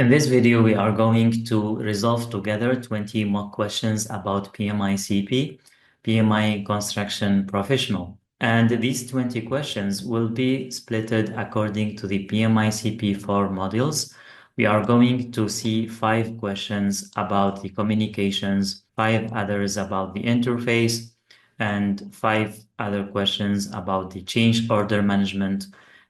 In this video, we are going to resolve together 20 mock questions about PMI-CP, PMI Construction Professional. And these 20 questions will be splitted according to the PMI-CP 4 modules. We are going to see 5 questions about the communications, 5 others about the interface, and 5 other questions about the change order management,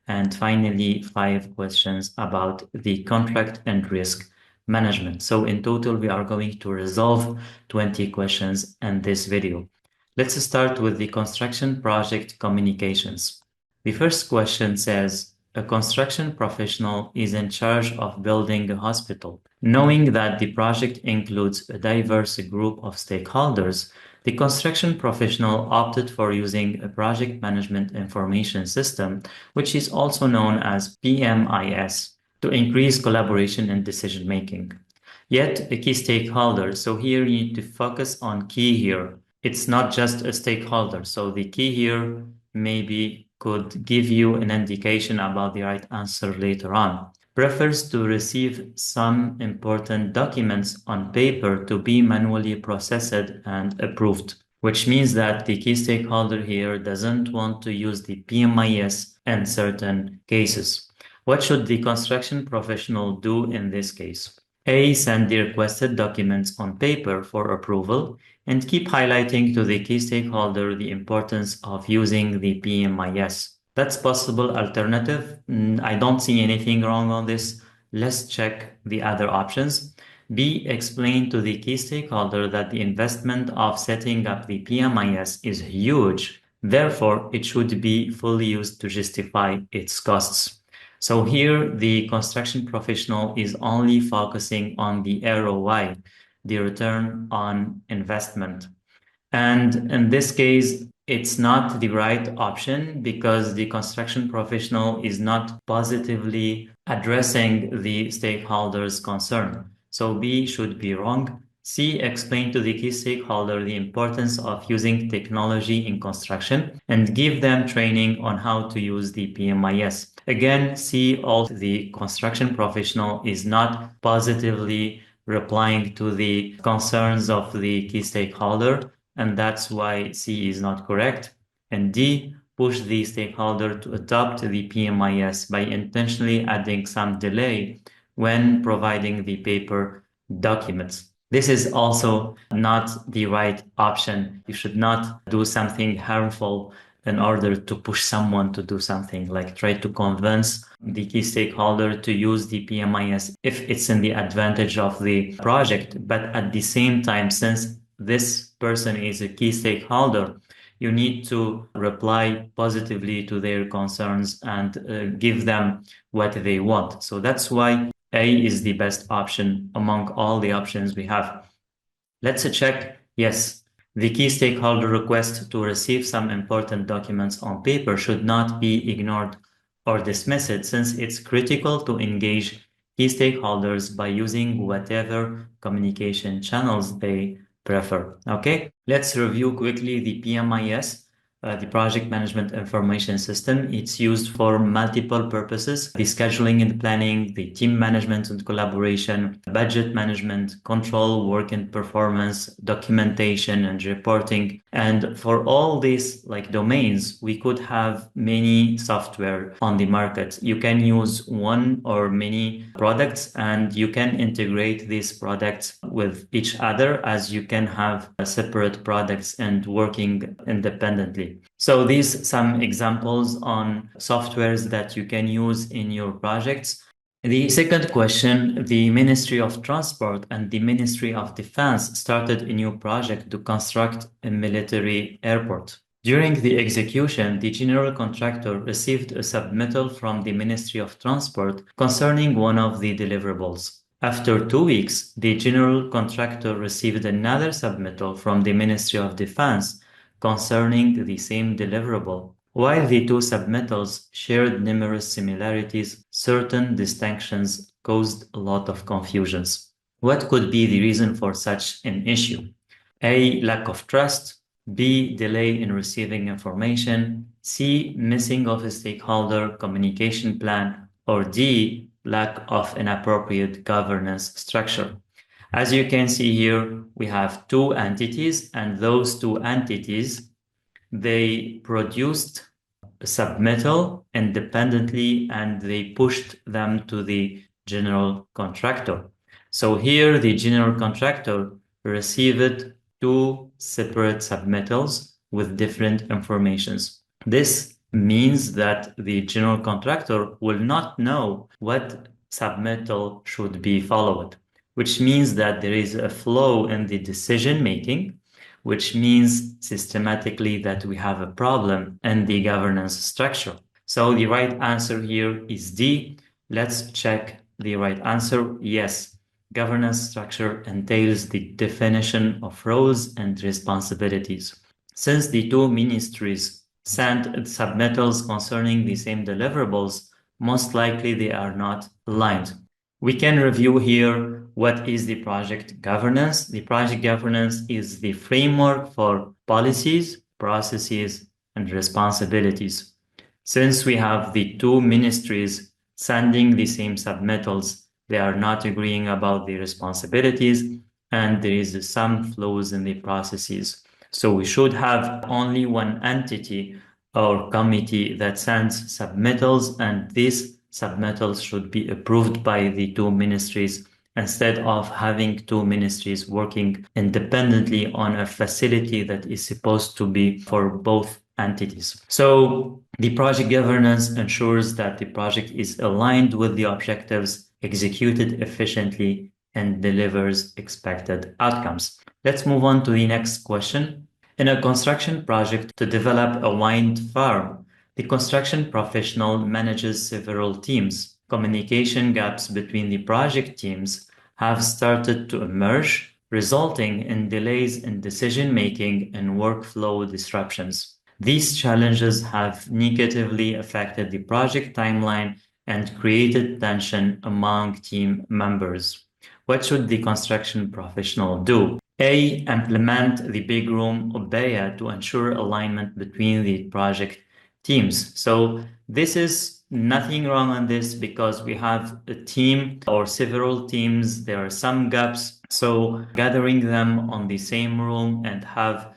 and finally 5 questions about the contract and risk management. So in total, we are going to resolve 20 questions in this video. Let's start with the construction project communications. The first question says, a construction professional is in charge of building a hospital. Knowing that the project includes a diverse group of stakeholders, the construction professional opted for using a project management information system, which is also known as PMIS, to increase collaboration and decision making. Yet a key stakeholder, so here you need to focus on key here. It's not just a stakeholder, so the key here maybe could give you an indication about the right answer later on. Prefers to receive some important documents on paper to be manually processed and approved, which means that the key stakeholder here doesn't want to use the PMIS in certain cases. What should the construction professional do in this case? A. Send the requested documents on paper for approval and keep highlighting to the key stakeholder the importance of using the PMIS. That's possible alternative. I don't see anything wrong on this. Let's check the other options. B. Explain to the key stakeholder that the investment of setting up the PMIS is huge. Therefore, it should be fully used to justify its costs. So here, the construction professional is only focusing on the ROI, the return on investment. And in this case, it's not the right option because the construction professional is not positively addressing the stakeholders' concern. So B should be wrong. C, explain to the key stakeholder the importance of using technology in construction and give them training on how to use the PMIS. Again, C, also the construction professional is not positively replying to the concerns of the key stakeholder, and that's why C is not correct. And D, push the stakeholder to adopt the PMIS by intentionally adding some delay when providing the paper documents. This is also not the right option. You should not do something harmful in order to push someone to do something, like try to convince the key stakeholder to use the PMIS if it's in the advantage of the project. But at the same time, since this person is a key stakeholder, you need to reply positively to their concerns and give them what they want. So that's why A is the best option among all the options we have. Let's check. Yes, the key stakeholder request to receive some important documents on paper should not be ignored or dismissed, since it's critical to engage key stakeholders by using whatever communication channels they prefer. Okay, let's review quickly the PMIS, the Project Management Information System. It's used for multiple purposes: the scheduling and planning, the team management and collaboration, budget management, control, work and performance, documentation and reporting. And for all these domains, we could have many software on the market. You can use one or many products, and you can integrate these products with each other, as you can have separate products and working independently. So these some examples on softwares that you can use in your projects. The second question, the Ministry of Transport and the Ministry of Defense started a new project to construct a military airport. During the execution, the general contractor received a submittal from the Ministry of Transport concerning one of the deliverables. After 2 weeks, the general contractor received another submittal from the Ministry of Defense concerning the same deliverable. While the two submittals shared numerous similarities, certain distinctions caused a lot of confusions. What could be the reason for such an issue? A. Lack of trust. B. Delay in receiving information. C. Missing of a stakeholder communication plan. Or D. lack of an appropriate governance structure. As you can see here, we have two entities, and those two entities, they produced a submittal independently and they pushed them to the general contractor. So here the general contractor received two separate submittals with different informations. This means that the general contractor will not know what submittal should be followed, which means that there is a flow in the decision making, which means systematically that we have a problem in the governance structure. So the right answer here is D. Let's check the right answer. Yes, governance structure entails the definition of roles and responsibilities. Since the two ministries sent submittals concerning the same deliverables, most likely they are not aligned. We can review here what is the project governance. The project governance is the framework for policies, processes, and responsibilities. Since we have the two ministries sending the same submittals, they are not agreeing about the responsibilities, and there is some flaws in the processes. So we should have only one entity or committee that sends submittals, and these submittals should be approved by the two ministries instead of having two ministries working independently on a facility that is supposed to be for both entities. So the project governance ensures that the project is aligned with the objectives, executed efficiently, and delivers expected outcomes. Let's move on to the next question. In a construction project to develop a wind farm, the construction professional manages several teams. Communication gaps between the project teams have started to emerge, resulting in delays in decision-making and workflow disruptions. These challenges have negatively affected the project timeline and created tension among team members. What should the construction professional do? A. Implement the big room OBEA to ensure alignment between the project teams. So this is nothing wrong on this because we have a team or several teams. There are some gaps. So gathering them on the same room and have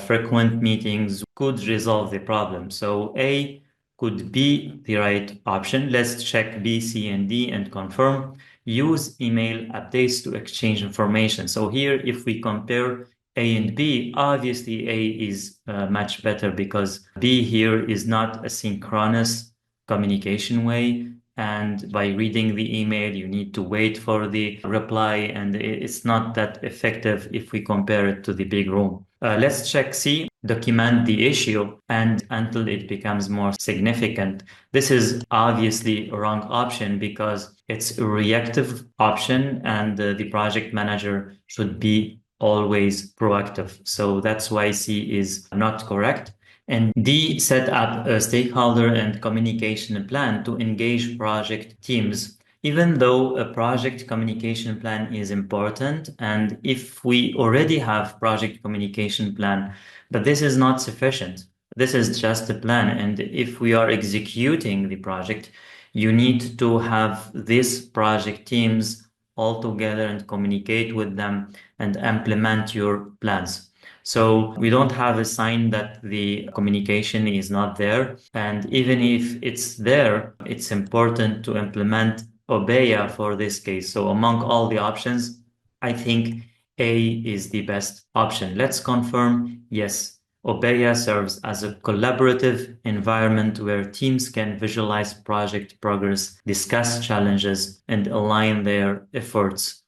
frequent meetings could resolve the problem. So A could be the right option. Let's check B, C, and D and confirm. Use email updates to exchange information. So here, if we compare A and B, obviously A is much better because B here is not a synchronous communication way. And by reading the email, you need to wait for the reply, and it's not that effective if we compare it to the big room. Let's check C. Document the issue and until it becomes more significant. This is obviously a wrong option because it's a reactive option, and the project manager should be always proactive. So that's why C is not correct. And D, set up a stakeholder and communication plan to engage project teams. Even though a project communication plan is important, and if we already have project communication plan, but this is not sufficient. This is just a plan. And if we are executing the project, you need to have these project teams all together and communicate with them and implement your plans. So we don't have a sign that the communication is not there. And even if it's there, it's important to implement OBEA for this case. So among all the options, I think A is the best option. Let's confirm, yes, OBEA serves as a collaborative environment where teams can visualize project progress, discuss challenges, and align their efforts.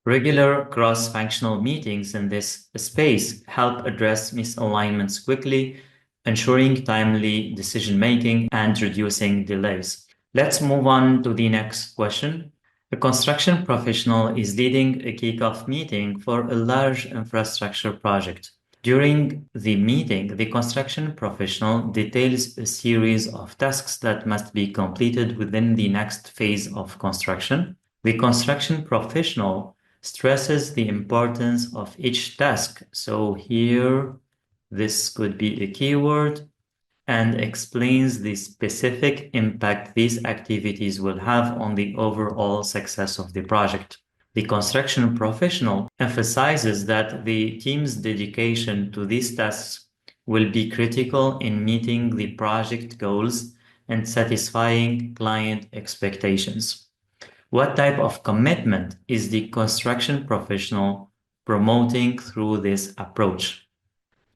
Regular cross-functional meetings in this space help address misalignments quickly, ensuring timely decision-making and reducing delays. Let's move on to the next question. A construction professional is leading a kickoff meeting for a large infrastructure project. During the meeting, the construction professional details a series of tasks that must be completed within the next phase of construction. The construction professional stresses the importance of each task. So here, this could be a keyword. and explains the specific impact these activities will have on the overall success of the project. The construction professional emphasizes that the team's dedication to these tasks will be critical in meeting the project goals and satisfying client expectations. What type of commitment is the construction professional promoting through this approach?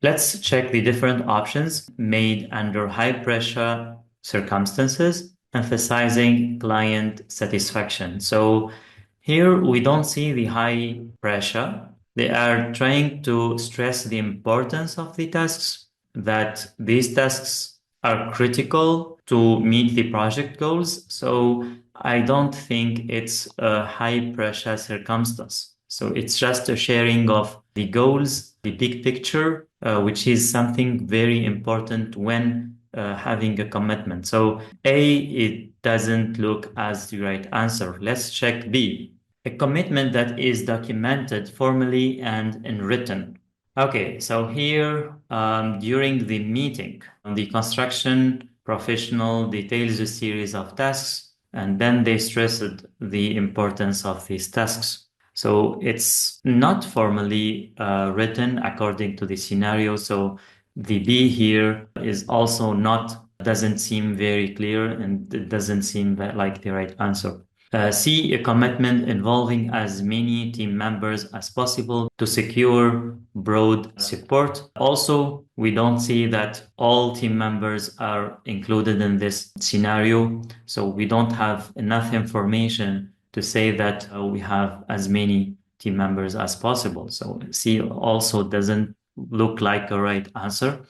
Let's check the different options made under high pressure circumstances, emphasizing client satisfaction. So here we don't see the high pressure. They are trying to stress the importance of the tasks, that these tasks are critical to meet the project goals. So I don't think it's a high pressure circumstance. So it's just a sharing of the goals, the big picture, which is something very important when having a commitment. So A, it doesn't look as the right answer. Let's check B. A commitment that is documented formally and in written. Okay, so here during the meeting, the construction professional details a series of tasks, and then they stressed the importance of these tasks. So it's not formally written according to the scenario. So the B here is also doesn't seem very clear, and it doesn't seem like the right answer. C, a commitment involving as many team members as possible to secure broad support. Also, we don't see that all team members are included in this scenario. So we don't have enough information to say that we have as many team members as possible. So C also doesn't look like a right answer.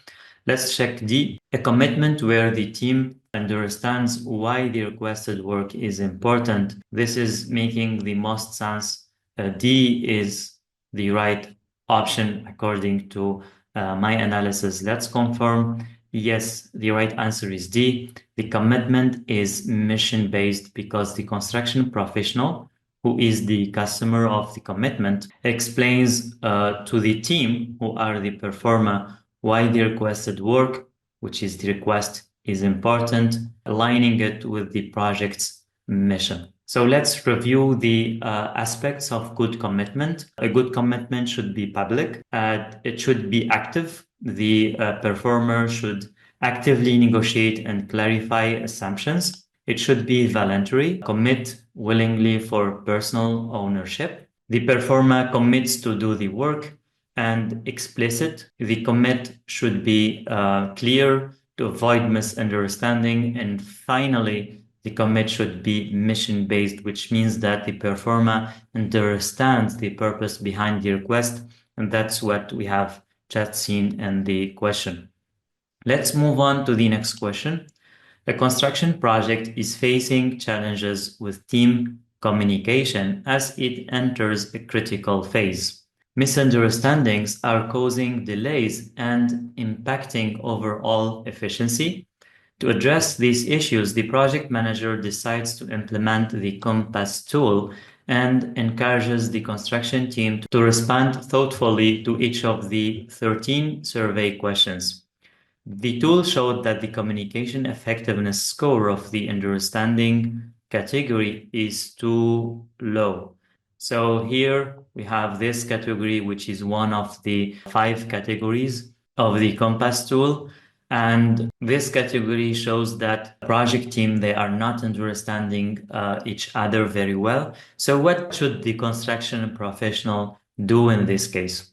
Let's check D, a commitment where the team understands why the requested work is important. This is making the most sense. D is the right option according to my analysis. Let's confirm. Yes, the right answer is D. The commitment is mission-based because the construction professional, who is the customer of the commitment, explains to the team, who are the performer, why the requested work, which is the request, is important, aligning it with the project's mission. So let's review the aspects of good commitment. A good commitment should be public. It should be active. The performer should actively negotiate and clarify assumptions. It should be voluntary, commit willingly for personal ownership. The performer commits to do the work, and explicit. The commit should be clear to avoid misunderstanding. And finally, the commit should be mission-based, which means that the performer understands the purpose behind the request. And that's what we have just seen in the question. Let's move on to the next question. A construction project is facing challenges with team communication as it enters a critical phase. Misunderstandings are causing delays and impacting overall efficiency. To address these issues, the project manager decides to implement the Compass tool and encourages the construction team to respond thoughtfully to each of the 13 survey questions. The tool showed that the communication effectiveness score of the understanding category is too low. So here we have this category, which is one of the 5 categories of the Compass tool. And this category shows that project team, they are not understanding each other very well. So what should the construction professional do in this case?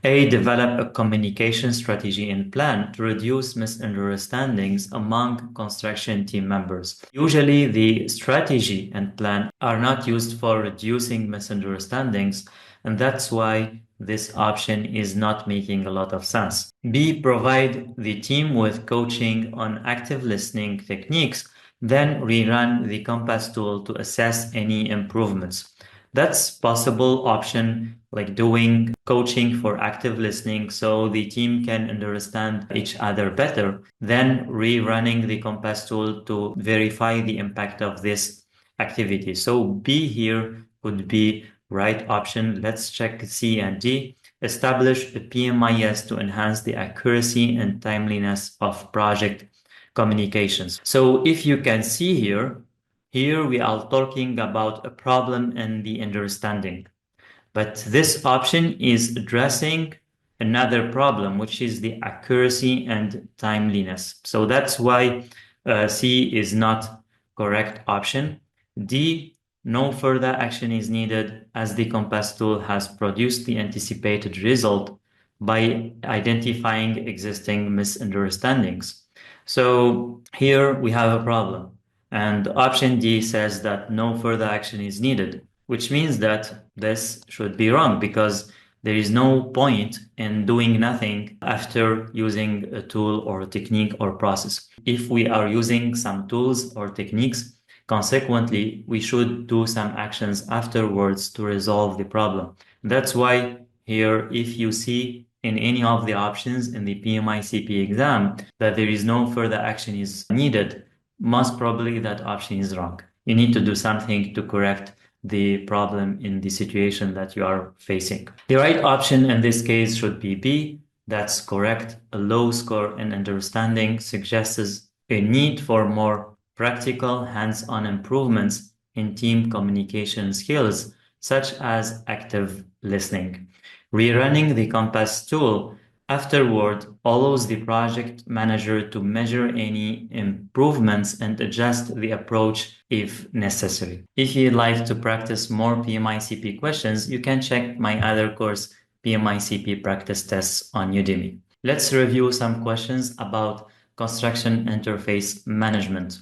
A, develop a communication strategy and plan to reduce misunderstandings among construction team members. Usually the strategy and plan are not used for reducing misunderstandings, and that's why this option is not making a lot of sense. B, provide the team with coaching on active listening techniques, then rerun the Compass tool to assess any improvements. That's possible option, like doing coaching for active listening so the team can understand each other better, then rerunning the Compass tool to verify the impact of this activity. So B here would be right option. Let's check C and D. Establish a PMIS to enhance the accuracy and timeliness of project communications. So if you can see here we are talking about a problem in the understanding. But this option is addressing another problem, which is the accuracy and timeliness. So that's why C is not correct option. D, no further action is needed as the compass tool has produced the anticipated result by identifying existing misunderstandings. So here we have a problem. And option D says that no further action is needed, which means that this should be wrong because there is no point in doing nothing after using a tool or a technique or process. If we are using some tools or techniques, consequently, we should do some actions afterwards to resolve the problem. That's why here, if you see in any of the options in the PMI-CP exam that there is no further action is needed, most probably that option is wrong. You need to do something to correct the problem in the situation that you are facing. The right option in this case should be B. That's correct. A low score in understanding suggests a need for more practical hands-on improvements in team communication skills, such as active listening. Rerunning the compass tool afterward allows the project manager to measure any improvements and adjust the approach if necessary. If you'd like to practice more PMI-CP questions, you can check my other course, PMI-CP Practice Tests on Udemy. Let's review some questions about construction interface management.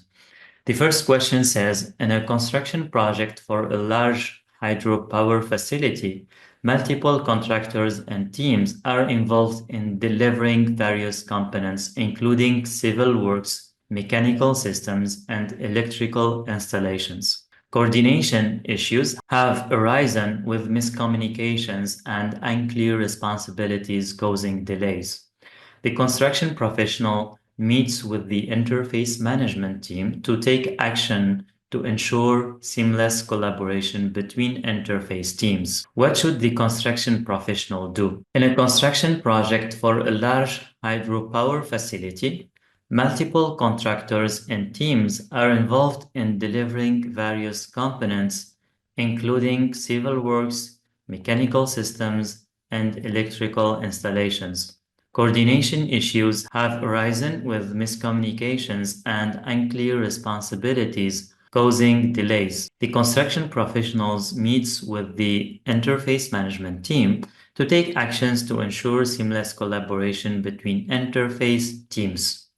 The first question says, in a construction project for a large hydropower facility, multiple contractors and teams are involved in delivering various components, including civil works, mechanical systems, and electrical installations. Coordination issues have arisen with miscommunications and unclear responsibilities causing delays. The construction professional meets with the interface management team to take action to ensure seamless collaboration between interface teams. What should the construction professional do? In a construction project for a large hydropower facility, multiple contractors and teams are involved in delivering various components, including civil works, mechanical systems, and electrical installations. Coordination issues have arisen with miscommunications and unclear responsibilities, causing delays. The construction professionals meets with the interface management team to take actions to ensure seamless collaboration between interface teams.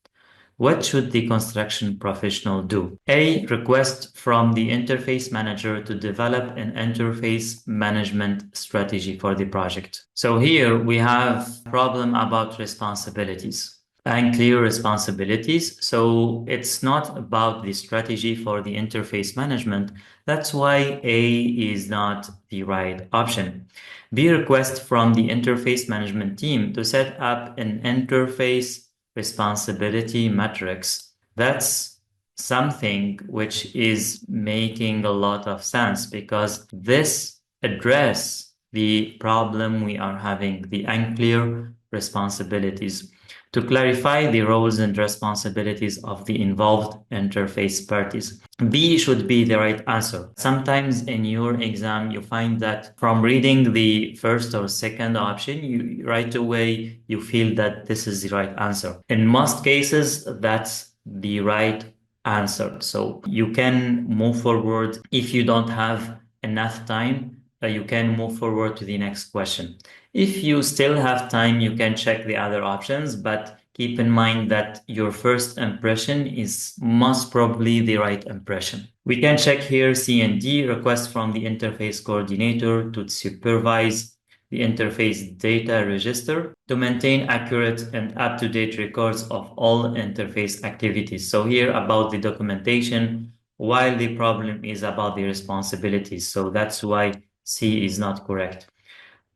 What should the construction professional do? A. Request from the interface manager to develop an interface management strategy for the project. So here we have a problem about responsibilities and clear responsibilities. So it's not about the strategy for the interface management. That's why A is not the right option. B. Request from the interface management team to set up an interface responsibility matrix. That's something which is making a lot of sense because this addresses the problem we are having, the unclear responsibilities. To clarify the roles and responsibilities of the involved interface parties. B should be the right answer. Sometimes in your exam, you find that from reading the first or second option, you right away, you feel that this is the right answer. In most cases, that's the right answer. So you can move forward. If you don't have enough time, you can move forward to the next question. If you still have time, you can check the other options, but keep in mind that your first impression is most probably the right impression. We can check here C and D, request from the interface coordinator to supervise the interface data register to maintain accurate and up-to-date records of all interface activities. So here about the documentation, while the problem is about the responsibilities. So that's why C is not correct.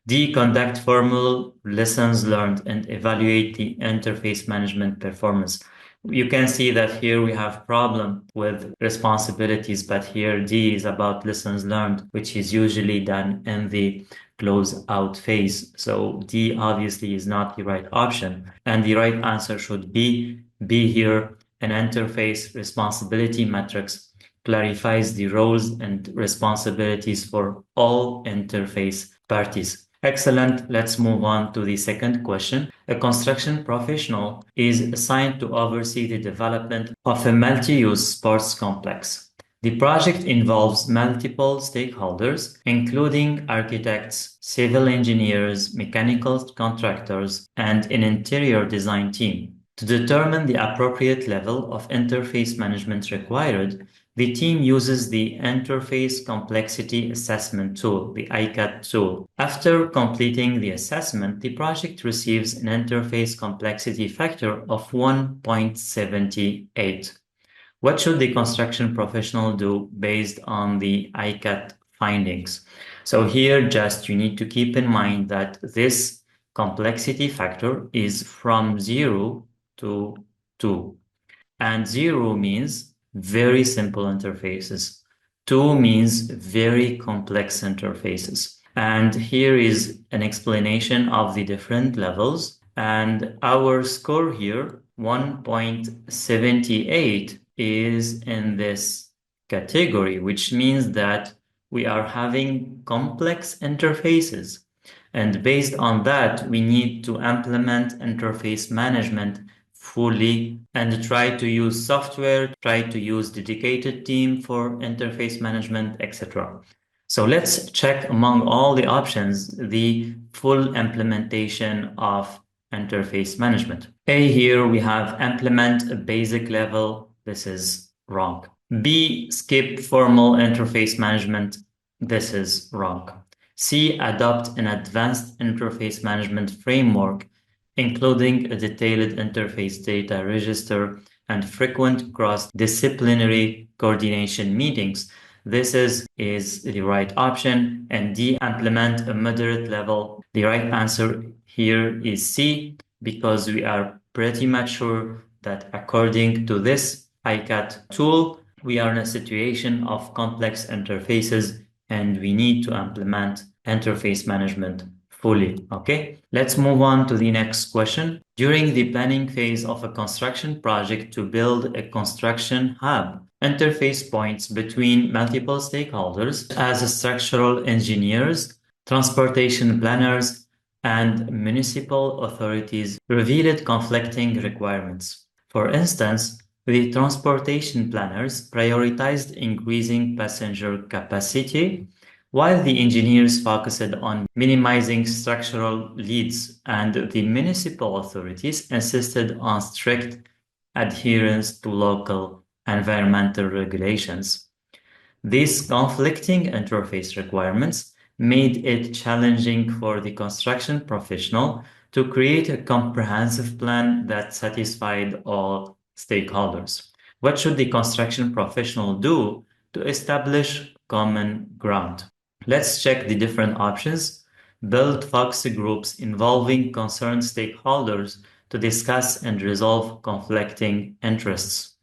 D, conduct formal lessons learned and evaluate the interface management performance. You can see that here we have problem with responsibilities, but here D is about lessons learned, which is usually done in the close-out phase. So D obviously is not the right option, and the right answer should be B here, an interface responsibility matrix clarifies the roles and responsibilities for all interface parties. Excellent. Let's move on to the second question. A construction professional is assigned to oversee the development of a multi-use sports complex. The project involves multiple stakeholders, including architects, civil engineers, mechanical contractors, and an interior design team. To determine the appropriate level of interface management required, the team uses the Interface Complexity Assessment Tool, the ICAT tool. After completing the assessment, the project receives an interface complexity factor of 1.78. What should the construction professional do based on the ICAT findings? So here, just you need to keep in mind that this complexity factor is from 0 to 2. And 0 means very simple interfaces. 2 means very complex interfaces. And here is an explanation of the different levels. And our score here, 1.78, is in this category, which means that we are having complex interfaces. And based on that, we need to implement interface management fully and try to use software, try to use dedicated team for interface management, etc. So let's check among all the options the full implementation of interface management. A, here we have implement a basic level. This is wrong. B, skip formal interface management. This is wrong. C, adopt an advanced interface management framework, including a detailed interface data register and frequent cross-disciplinary coordination meetings. This is the right option. And D, implement a moderate level. The right answer here is C, because we are pretty much sure that according to this ICAT tool, we are in a situation of complex interfaces and we need to implement interface management fully. Okay, let's move on to the next question. During the planning phase of a construction project to build a construction hub, interface points between multiple stakeholders as structural engineers, transportation planners, and municipal authorities revealed conflicting requirements. For instance, the transportation planners prioritized increasing passenger capacity, while the engineers focused on minimizing structural leaks, and the municipal authorities insisted on strict adherence to local environmental regulations. These conflicting interface requirements made it challenging for the construction professional to create a comprehensive plan that satisfied all stakeholders. What should the construction professional do to establish common ground? Let's check the different options. Build focus groups involving concerned stakeholders to discuss and resolve conflicting interests.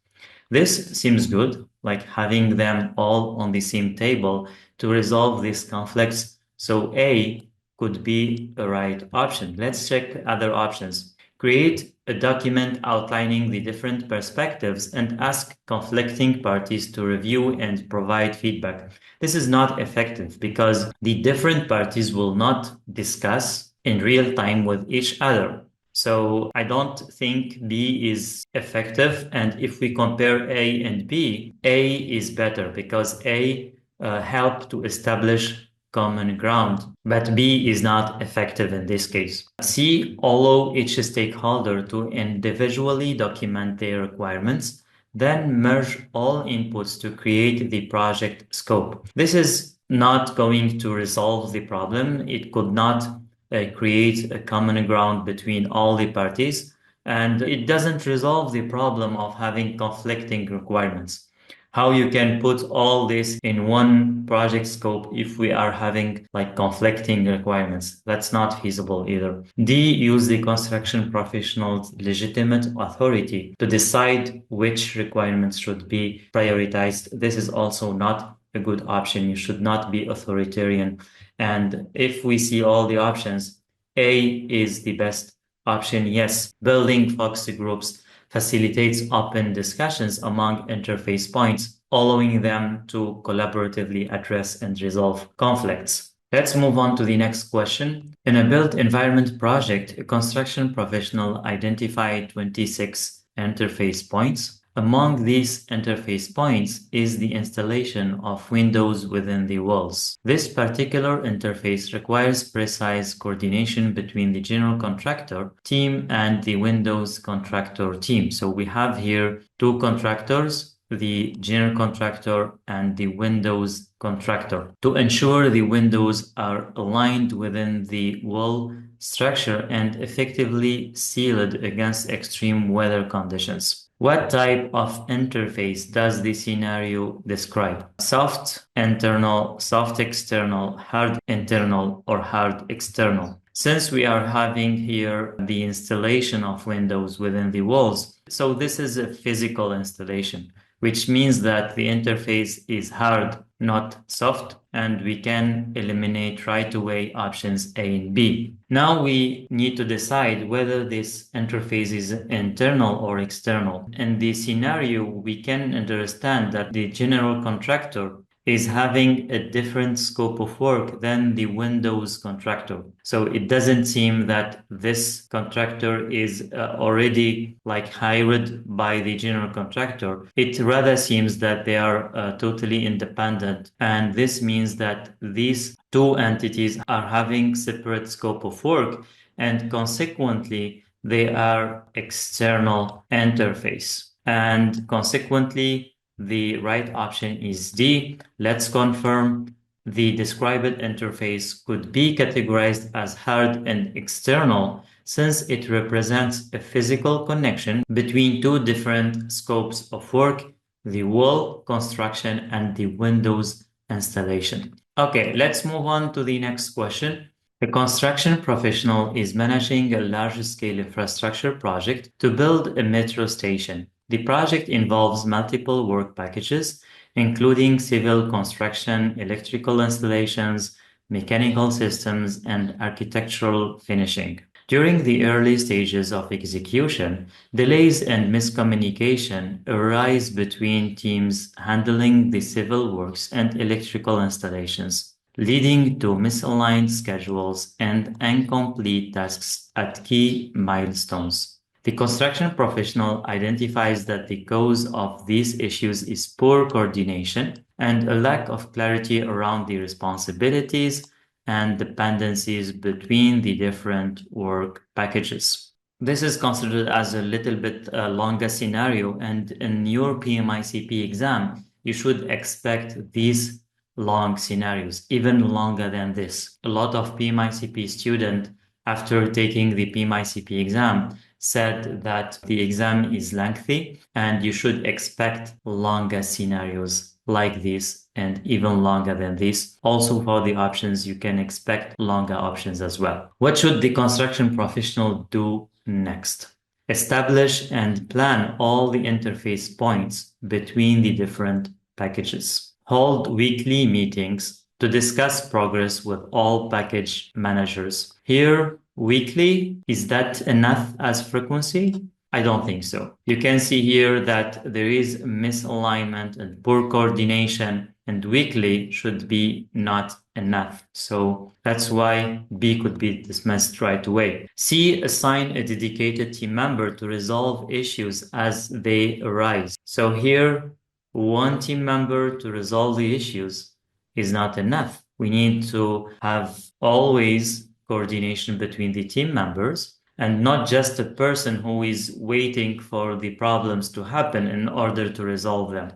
This seems good, like having them all on the same table to resolve these conflicts. So A could be the right option. Let's check other options. Create a document outlining the different perspectives and ask conflicting parties to review and provide feedback. This is not effective because the different parties will not discuss in real time with each other. So I don't think B is effective. And if we compare A and B, A is better because A helped to establish common ground, but B is not effective in this case. C, allow each stakeholder to individually document their requirements, then merge all inputs to create the project scope. This is not going to resolve the problem. It could not create a common ground between all the parties, and it doesn't resolve the problem of having conflicting requirements. How you can put all this in one project scope if we are having like conflicting requirements? That's not feasible either. D, use the construction professional's legitimate authority to decide which requirements should be prioritized. This is also not a good option. You should not be authoritarian. And if we see all the options, A is the best option. Yes, building focus groups facilitates open discussions among interface points, allowing them to collaboratively address and resolve conflicts. Let's move on to the next question. In a built environment project, a construction professional identified 26 interface points. Among these interface points is the installation of windows within the walls. This particular interface requires precise coordination between the general contractor team and the windows contractor team. So we have here two contractors, the general contractor and the windows contractor, to ensure the windows are aligned within the wall structure and effectively sealed against extreme weather conditions. What type of interface does the scenario describe? Soft internal, soft external, hard internal, or hard external? Since we are having here the installation of windows within the walls, so this is a physical installation, which means that the interface is hard, not soft, and we can eliminate right away options A and B. Now we need to decide whether this interface is internal or external. In the scenario, we can understand that the general contractor is having a different scope of work than the windows contractor. So it doesn't seem that this contractor is already like hired by the general contractor. It rather seems that they are totally independent. And this means that these two entities are having separate scope of work, and consequently, they are external interface. And consequently, the right option is D. Let's confirm. The described interface could be categorized as hard and external since it represents a physical connection between two different scopes of work, the wall construction and the windows installation. Okay, let's move on to the next question. A construction professional is managing a large-scale infrastructure project to build a metro station. The project involves multiple work packages, including civil construction, electrical installations, mechanical systems, and architectural finishing. During the early stages of execution, delays and miscommunication arise between teams handling the civil works and electrical installations, leading to misaligned schedules and incomplete tasks at key milestones. The construction professional identifies that the cause of these issues is poor coordination and a lack of clarity around the responsibilities and dependencies between the different work packages. This is considered as a little bit longer scenario, and in your PMI-CP exam, you should expect these long scenarios, even longer than this. A lot of PMI-CP students, after taking the PMI-CP exam, said that the exam is lengthy and you should expect longer scenarios like this and even longer than this. Also for the options, you can expect longer options as well. What should the construction professional do next? Establish and plan all the interface points between the different packages. Hold weekly meetings to discuss progress with all package managers. Here, weekly, is that enough as frequency? I don't think so. You can see here that there is misalignment and poor coordination, and weekly should be not enough. So that's why B could be dismissed right away. C, assign a dedicated team member to resolve issues as they arise. So here, one team member to resolve the issues is not enough. We need to have always coordination between the team members and not just a person who is waiting for the problems to happen in order to resolve them.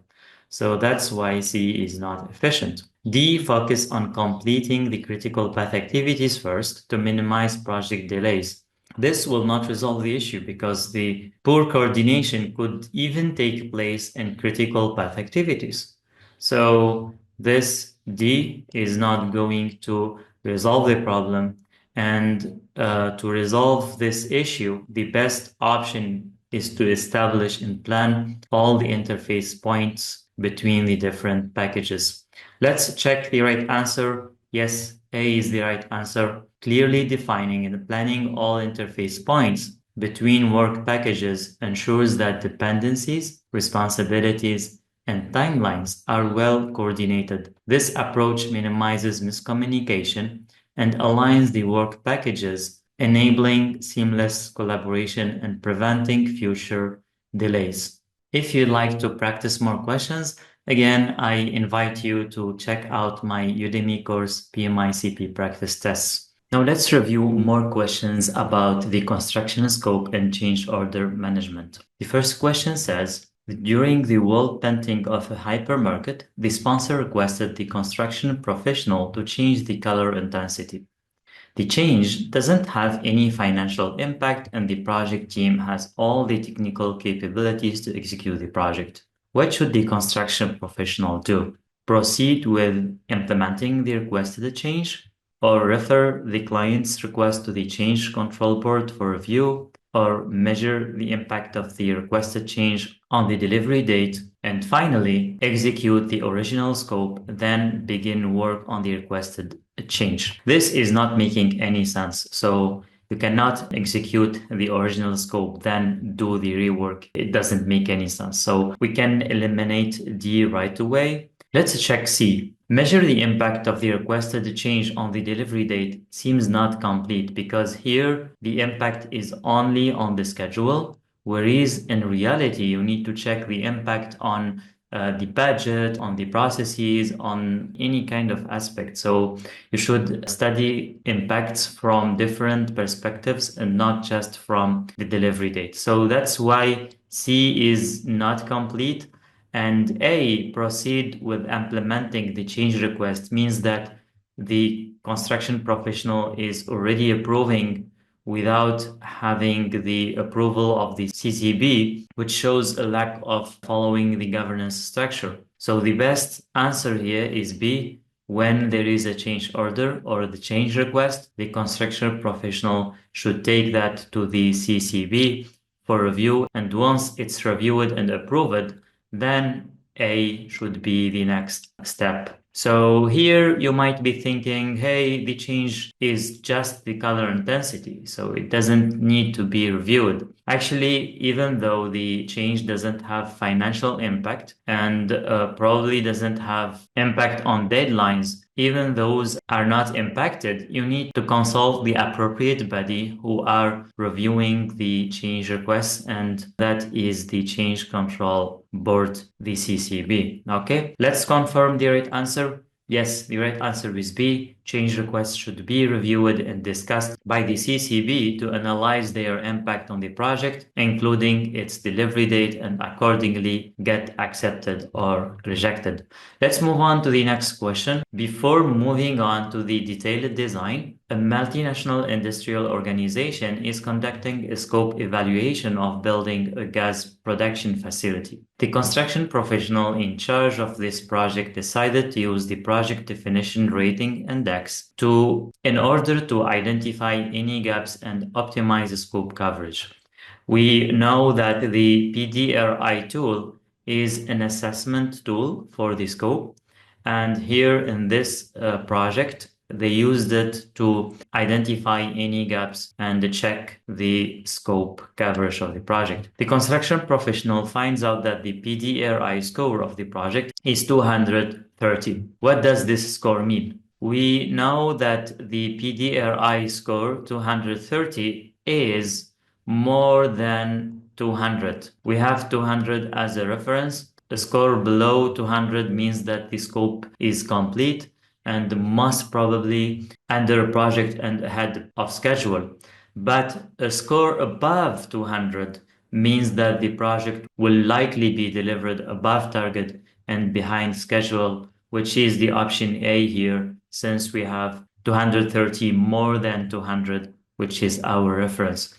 So that's why C is not efficient. D, focus on completing the critical path activities first to minimize project delays. This will not resolve the issue because the poor coordination could even take place in critical path activities. So this D is not going to resolve the problem. And to resolve this issue, the best option is to establish and plan all the interface points between the different packages. Let's check the right answer. Yes, A is the right answer. Clearly defining and planning all interface points between work packages ensures that dependencies, responsibilities, and timelines are well coordinated. This approach minimizes miscommunication and aligns the work packages, enabling seamless collaboration and preventing future delays. If you'd like to practice more questions, again, I invite you to check out my Udemy course, PMI-CP practice tests. Now let's review more questions about the construction scope and change order management. The first question says, during the wall painting of a hypermarket, the sponsor requested the construction professional to change the color intensity. The change doesn't have any financial impact and the project team has all the technical capabilities to execute the project. What should the construction professional do? Proceed with implementing the requested change, or refer the client's request to the change control board for review, or measure the impact of the requested change on the delivery date, and finally execute the original scope, then begin work on the requested change. This is not making any sense. So you cannot execute the original scope, then do the rework. It doesn't make any sense. So we can eliminate D right away. Let's check C. Measure the impact of the requested change on the delivery date seems not complete because here the impact is only on the schedule, whereas in reality you need to check the impact on the budget, on the processes, on any kind of aspect. So you should study impacts from different perspectives and not just from the delivery date. So that's why C is not complete. And A, proceed with implementing the change request means that the construction professional is already approving without having the approval of the CCB, which shows a lack of following the governance structure. So the best answer here is B. When there is a change order or the change request, the construction professional should take that to the CCB for review. And once it's reviewed and approved, then A should be the next step. So here you might be thinking, hey, the change is just the color intensity, so it doesn't need to be reviewed. Actually, even though the change doesn't have financial impact and probably doesn't have impact on deadlines, even those are not impacted, you need to consult the appropriate body who are reviewing the change requests, and that is the change control board, the CCB. Okay, let's confirm the right answer. Yes, the right answer is B. Change requests should be reviewed and discussed by the CCB to analyze their impact on the project, including its delivery date, and accordingly get accepted or rejected. Let's move on to the next question. Before moving on to the detailed design, a multinational industrial organization is conducting a scope evaluation of building a gas production facility. The construction professional in charge of this project decided to use the project definition rating index in order to identify any gaps and optimize the scope coverage. We know that the PDRI tool is an assessment tool for the scope, and here in this project, they used it to identify any gaps and check the scope coverage of the project. The construction professional finds out that the PDRI score of the project is 230. What does this score mean? We know that the PDRI score 230 is more than 200. We have 200 as a reference. A score below 200 means that the scope is complete and most probably under project and ahead of schedule. But a score above 200 means that the project will likely be delivered above target and behind schedule, which is the option A here, since we have 230 more than 200, which is our reference.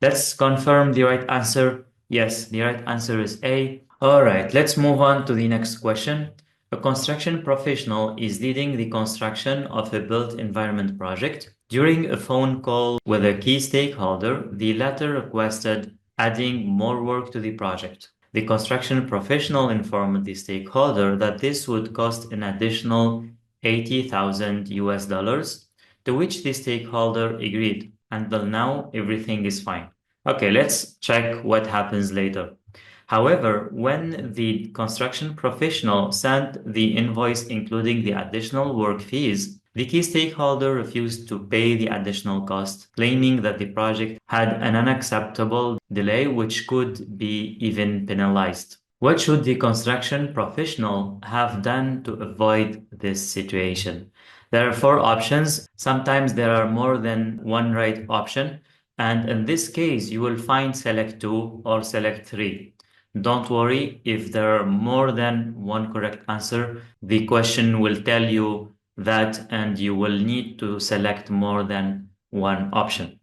Let's confirm the right answer. Yes, the right answer is A. All right, let's move on to the next question. A construction professional is leading the construction of a built environment project. During a phone call with a key stakeholder, the latter requested adding more work to the project. The construction professional informed the stakeholder that this would cost an additional $80,000, to which the stakeholder agreed. Until now, everything is fine. Okay, let's check what happens later. However, when the construction professional sent the invoice including the additional work fees, the key stakeholder refused to pay the additional cost, claiming that the project had an unacceptable delay which could be even penalized. What should the construction professional have done to avoid this situation? There are four options. Sometimes there are more than one right option. And in this case, you will find select two or select three. Don't worry if there are more than one correct answer. The question will tell you that, and you will need to select more than one option.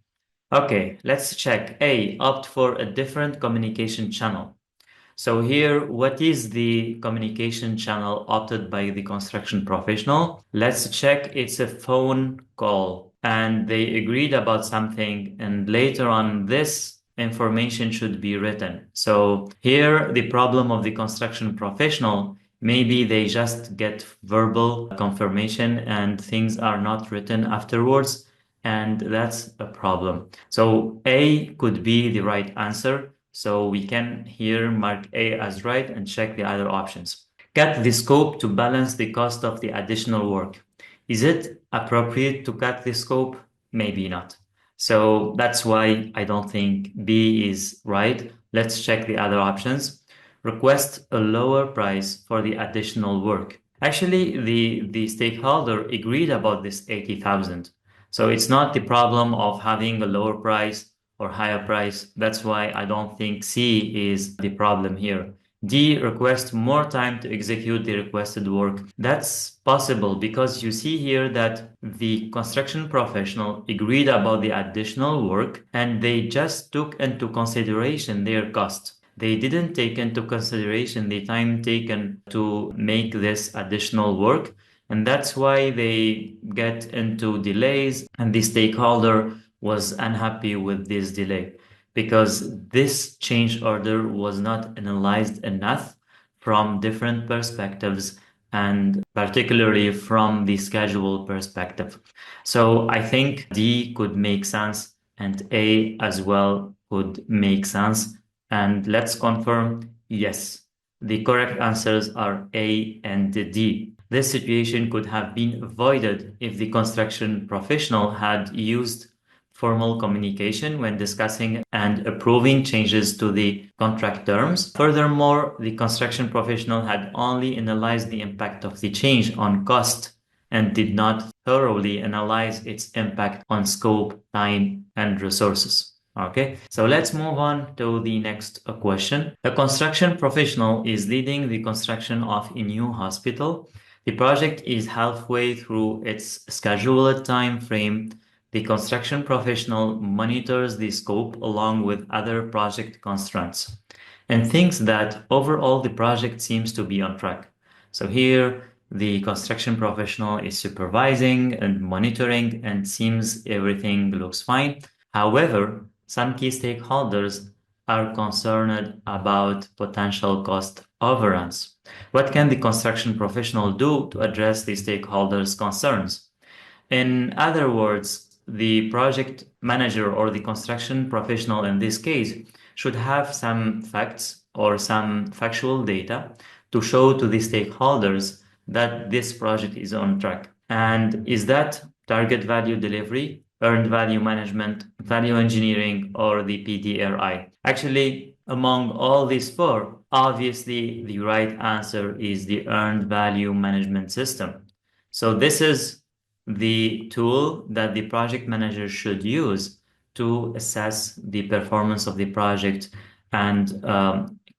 Okay, let's check. A, opt for a different communication channel. So here, what is the communication channel opted by the construction professional? Let's check. It's a phone call, and they agreed about something, and later on this information should be written. So here, the problem of the construction professional, maybe they just get verbal confirmation and things are not written afterwards, and that's a problem. So A could be the right answer. So we can here mark A as right and check the other options. Cut the scope to balance the cost of the additional work. Is it appropriate to cut the scope? Maybe not. So that's why I don't think B is right. Let's check the other options. Request a lower price for the additional work. Actually, the stakeholder agreed about this 80,000. So it's not the problem of having a lower price or higher price. That's why I don't think C is the problem here. D, request more time to execute the requested work. That's possible because you see here that the construction professional agreed about the additional work and they just took into consideration their cost. They didn't take into consideration the time taken to make this additional work. And that's why they get into delays and the stakeholder was unhappy with this delay because this change order was not analyzed enough from different perspectives and particularly from the schedule perspective. So I think D could make sense and A as well could make sense. And let's confirm, yes, the correct answers are A and D. This situation could have been avoided if the construction professional had used formal communication when discussing and approving changes to the contract terms. Furthermore, the construction professional had only analyzed the impact of the change on cost and did not thoroughly analyze its impact on scope, time, and resources. Okay, so let's move on to the next question. A construction professional is leading the construction of a new hospital. The project is halfway through its scheduled time frame. The construction professional monitors the scope along with other project constraints and thinks that overall the project seems to be on track. So here the construction professional is supervising and monitoring and seems everything looks fine. However, some key stakeholders are concerned about potential cost overruns. What can the construction professional do to address the stakeholders' concerns? In other words, the project manager or the construction professional in this case should have some facts or some factual data to show to the stakeholders that this project is on track. And is that target value delivery, earned value management, value engineering, or the PDRI? Actually, among all these four, obviously the right answer is the earned value management system. So this is the tool that the project manager should use to assess the performance of the project and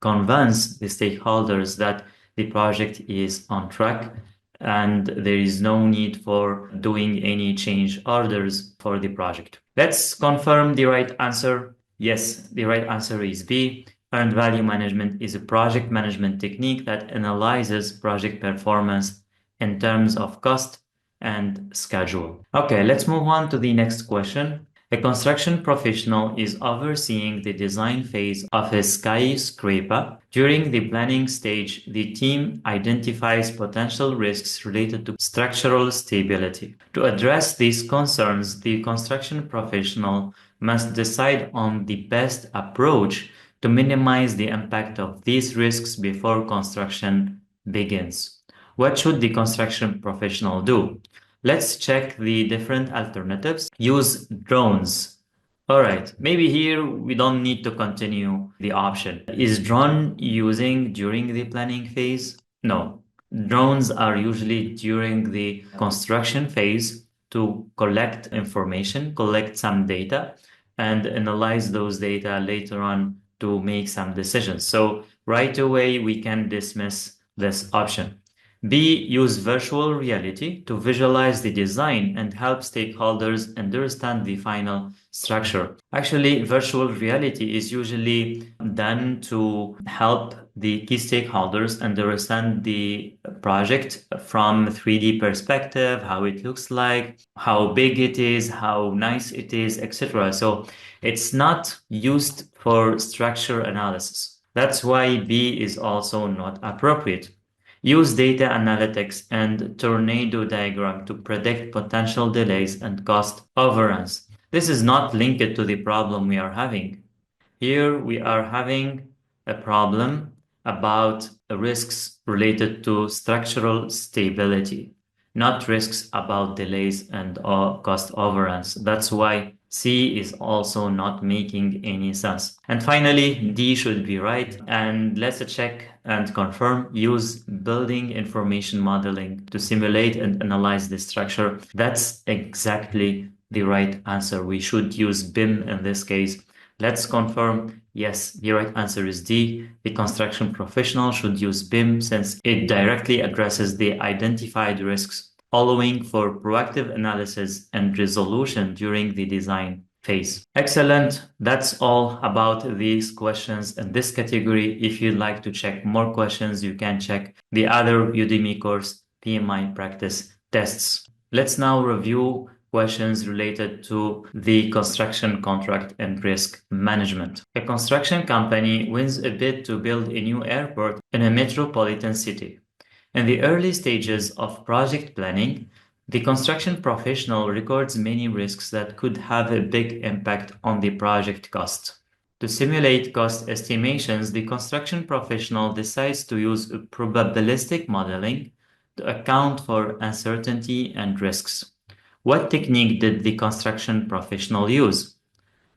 convince the stakeholders that the project is on track and there is no need for doing any change orders for the project. Let's confirm the right answer. Yes, the right answer is B. Earned value management is a project management technique that analyzes project performance in terms of cost and schedule. Okay, let's move on to the next question. A construction professional is overseeing the design phase of a skyscraper. During the planning stage, the team identifies potential risks related to structural stability. To address these concerns, the construction professional must decide on the best approach to minimize the impact of these risks before construction begins. What should the construction professional do? Let's check the different alternatives. Use drones. All right, maybe here we don't need to continue the option. Is drone using during the planning phase? No. Drones are usually during the construction phase to collect information, collect some data, and analyze those data later on to make some decisions. So right away, we can dismiss this option. B. Use virtual reality to visualize the design and help stakeholders understand the final structure. Actually, virtual reality is usually done to help the key stakeholders understand the project from 3D perspective, how it looks like, how big it is, how nice it is, etc. So it's not used for structure analysis. That's why B is also not appropriate. Use data analytics and tornado diagram to predict potential delays and cost overruns. This is not linked to the problem we are having. Here we are having a problem about risks related to structural stability, not risks about delays and cost overruns. That's why C is also not making any sense. And finally, D should be right. And let's check and confirm. Use building information modeling to simulate and analyze the structure. That's exactly the right answer. We should use BIM in this case. Let's confirm. Yes, the right answer is D. The construction professional should use BIM since it directly addresses the identified risks, allowing for proactive analysis and resolution during the design phase. Excellent. That's all about these questions in this category. If you'd like to check more questions, you can check the other Udemy course, PMI Practice Tests. Let's now review questions related to the construction contract and risk management. A construction company wins a bid to build a new airport in a metropolitan city. In the early stages of project planning, the construction professional records many risks that could have a big impact on the project cost. To simulate cost estimations, the construction professional decides to use probabilistic modeling to account for uncertainty and risks. What technique did the construction professional use?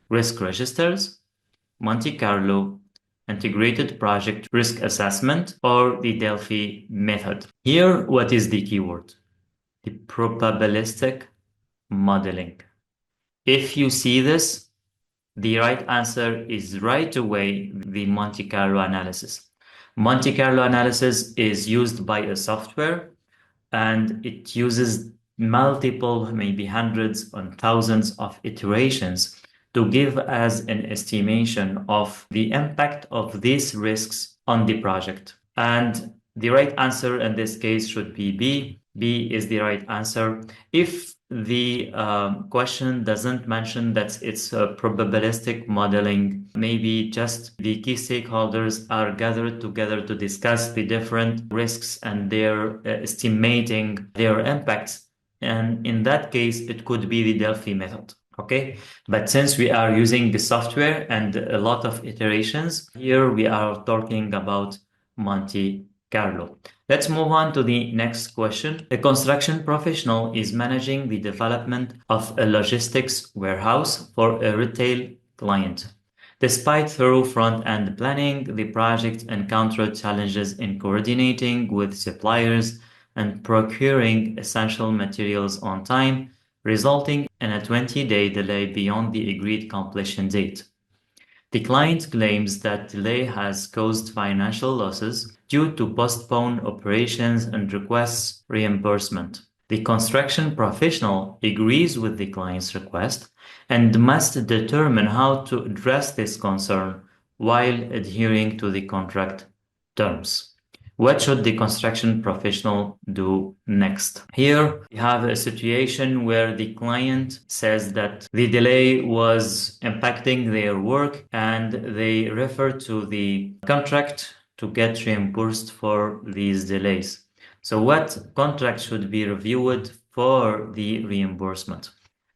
Risk registers, Monte Carlo, integrated project risk assessment, or the Delphi method. Here, what is the keyword? The probabilistic modeling. If you see this, the right answer is right away the Monte Carlo analysis. Monte Carlo analysis is used by a software and it uses multiple, maybe hundreds and thousands of iterations to give us an estimation of the impact of these risks on the project. And the right answer in this case should be B. B is the right answer. If the question doesn't mention that it's a probabilistic modeling, maybe just the key stakeholders are gathered together to discuss the different risks and they're estimating their impacts. And in that case, it could be the Delphi method. Okay, but since we are using the software and a lot of iterations, here we are talking about Monte Carlo. Let's move on to the next question. A construction professional is managing the development of a logistics warehouse for a retail client. Despite thorough front-end planning, the project encountered challenges in coordinating with suppliers and procuring essential materials on time, resulting in a 20-day delay beyond the agreed completion date. The client claims that delay has caused financial losses due to postponed operations and requests reimbursement. The construction professional agrees with the client's request and must determine how to address this concern while adhering to the contract terms. What should the construction professional do next? Here we have a situation where the client says that the delay was impacting their work and they refer to the contract to get reimbursed for these delays. So what contract should be reviewed for the reimbursement?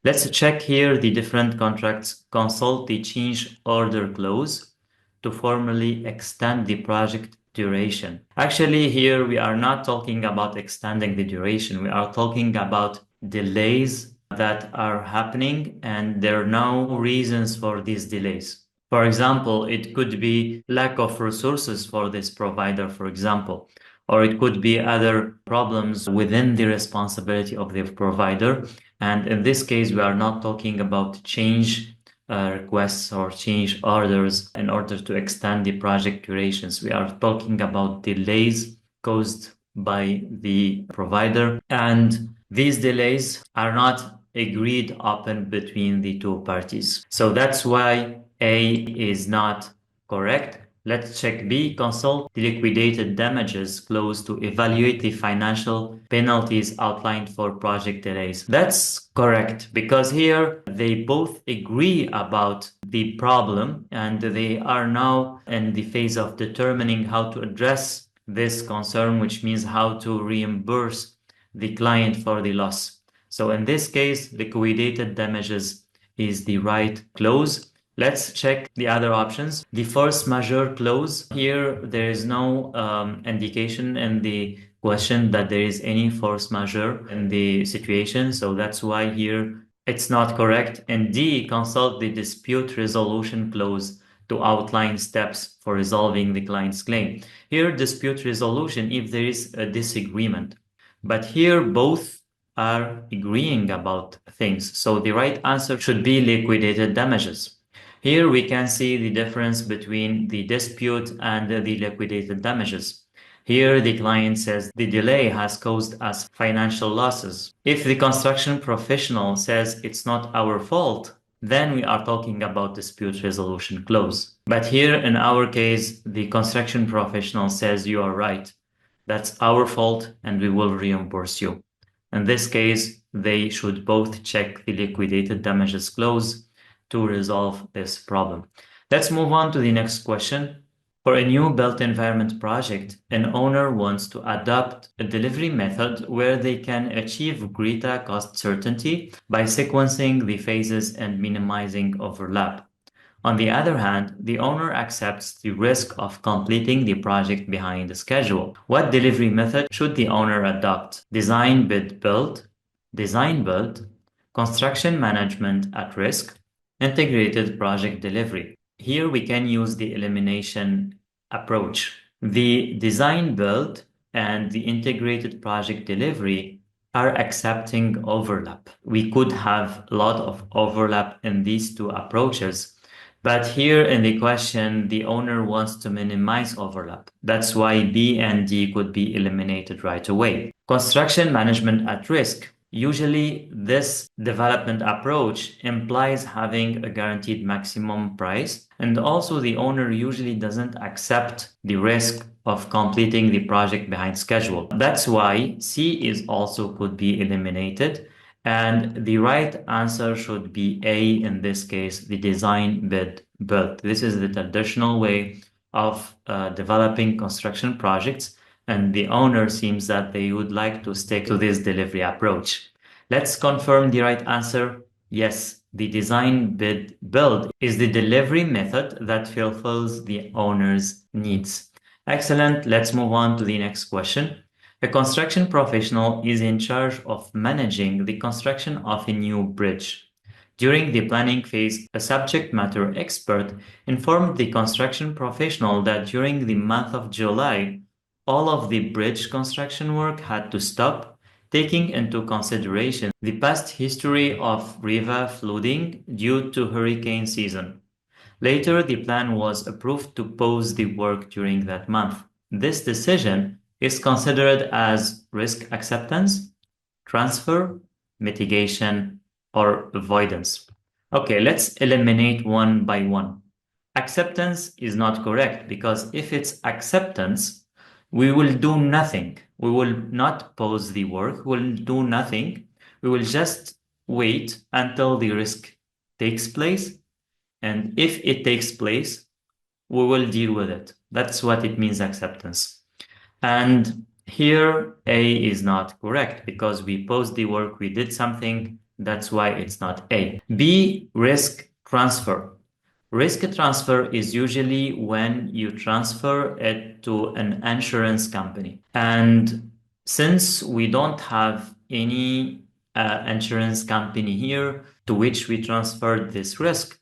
Let's check here the different contracts. Consult the change order clause to formally extend the project duration. Actually, here we are not talking about extending the duration. We are talking about delays that are happening and there are no reasons for these delays. For example, it could be lack of resources for this provider, for example, or it could be other problems within the responsibility of the provider. And in this case, we are not talking about change requests or change orders in order to extend the project durations. We are talking about delays caused by the provider, and these delays are not agreed upon between the two parties. So that's why A is not correct. Let's check B. Consult the liquidated damages clause to evaluate the financial penalties outlined for project delays. That's correct, because here they both agree about the problem and they are now in the phase of determining how to address this concern, which means how to reimburse the client for the loss. So in this case, liquidated damages is the right clause. Let's check the other options. The force majeure clause. Here, there is no indication in the question that there is any force majeure in the situation. So that's why here it's not correct. And D, consult the dispute resolution clause to outline steps for resolving the client's claim. Here, dispute resolution, if there is a disagreement. But here, both are agreeing about things. So the right answer should be liquidated damages. Here we can see the difference between the dispute and the liquidated damages. Here the client says the delay has caused us financial losses. If the construction professional says it's not our fault, then we are talking about dispute resolution clause. But here in our case, the construction professional says you are right. That's our fault and we will reimburse you. In this case, they should both check the liquidated damages clause to resolve this problem. Let's move on to the next question. For a new built environment project, an owner wants to adopt a delivery method where they can achieve greater cost certainty by sequencing the phases and minimizing overlap. On the other hand, the owner accepts the risk of completing the project behind the schedule. What delivery method should the owner adopt? Design, bid, build, design, build, construction management at risk, integrated project delivery. Here we can use the elimination approach. The design, build, and the integrated project delivery are accepting overlap. We could have a lot of overlap in these two approaches. But here in the question, the owner wants to minimize overlap. That's why B and D could be eliminated right away. Construction management at risk. Usually, this development approach implies having a guaranteed maximum price, and also the owner usually doesn't accept the risk of completing the project behind schedule. That's why C is also could be eliminated. And the right answer should be A in this case, the design, bid, build. This is the traditional way of developing construction projects, and the owner seems that they would like to stick to this delivery approach. Let's confirm the right answer. Yes, the design, bid, build is the delivery method that fulfills the owner's needs. Excellent. Let's move on to the next question. A construction professional is in charge of managing the construction of a new bridge. During the planning phase, a subject matter expert informed the construction professional that during the month of July, all of the bridge construction work had to stop, taking into consideration the past history of river flooding due to hurricane season. Later, the plan was approved to pause the work during that month. This decision is considered as risk acceptance, transfer, mitigation, or avoidance. Okay, let's eliminate one by one. Acceptance is not correct because if it's acceptance, we will do nothing. We will not pause the work. We'll do nothing. We will just wait until the risk takes place. And if it takes place, we will deal with it. That's what it means, acceptance. And here A is not correct because we paused the work, we did something. That's why it's not A. B, risk transfer. Risk transfer is usually when you transfer it to an insurance company. And since we don't have any insurance company here to which we transferred this risk,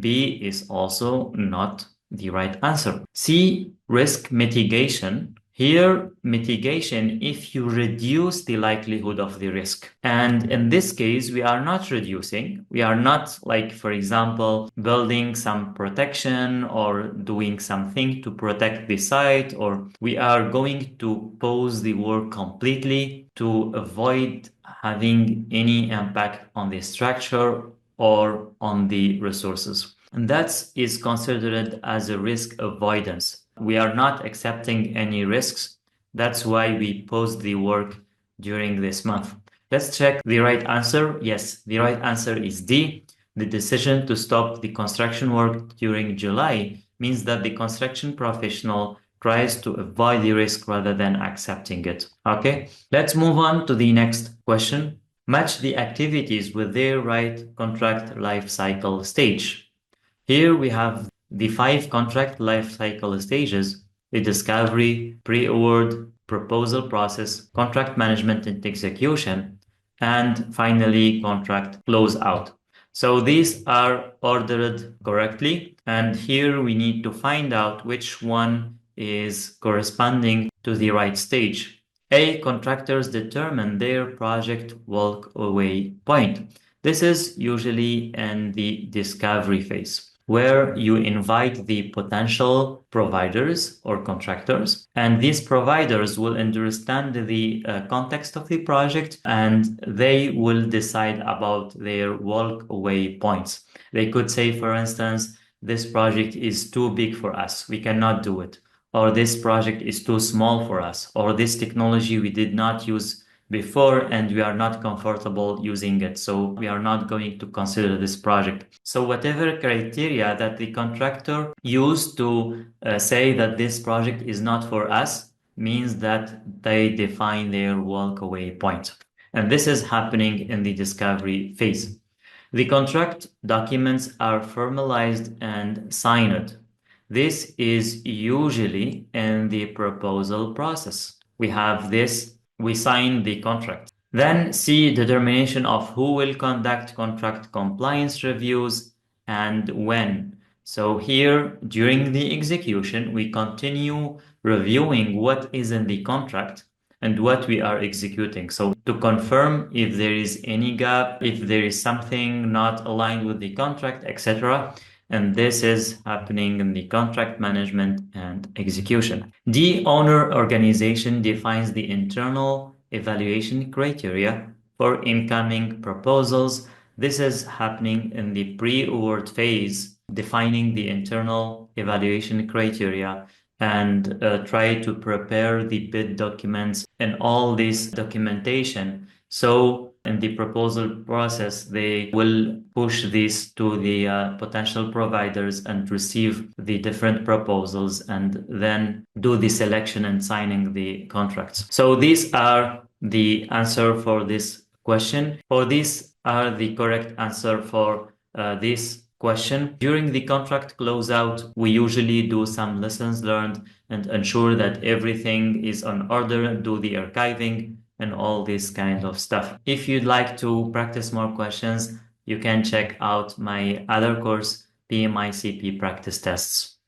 B is also not the right answer. C, risk mitigation. Here, mitigation if you reduce the likelihood of the risk. And in this case, we are not reducing. We are not, like, for example, building some protection or doing something to protect the site, or we are going to pause the work completely to avoid having any impact on the structure or on the resources. And that is considered as a risk avoidance. We are not accepting any risks. That's why we paused the work during this month. Let's check the right answer. Yes, the right answer is D. The decision to stop the construction work during July means that the construction professional tries to avoid the risk rather than accepting it. Okay, let's move on to the next question. Match the activities with their right contract life cycle stage. Here we have the 5 contract life cycle stages: the discovery, pre-award, proposal process, contract management and execution, and finally contract closeout. So these are ordered correctly, and here we need to find out which one is corresponding to the right stage. A, contractors determine their project walk-away point. This is usually in the discovery phase, where you invite the potential providers or contractors, and these providers will understand the context of the project, and they will decide about their walk-away points. They could say, for instance, this project is too big for us, we cannot do it, or this project is too small for us, or this technology we did not use before and we are not comfortable using it, so we are not going to consider this project. So whatever criteria that the contractor used to say that this project is not for us means that they define their walk-away point. And this is happening in the discovery phase. The contract documents are formalized and signed. This is usually in the proposal process. We have this, we sign the contract. Then C, determination of who will conduct contract compliance reviews and when. So here, during the execution, we continue reviewing what is in the contract and what we are executing. So to confirm if there is any gap, if there is something not aligned with the contract, etc. And this is happening in the contract management and execution. The owner organization defines the internal evaluation criteria for incoming proposals. This is happening in the pre-award phase, defining the internal evaluation criteria and try to prepare the bid documents and all this documentation. So in the proposal process, they will push this to the potential providers and receive the different proposals and then do the selection and signing the contracts. So these are the answer for this question, or these are the correct answer for this question. During the contract closeout, we usually do some lessons learned and ensure that everything is on order, do the archiving and all this kind of stuff. If you'd like to practice more questions, you can check out my other course, PMI-CP practice tests.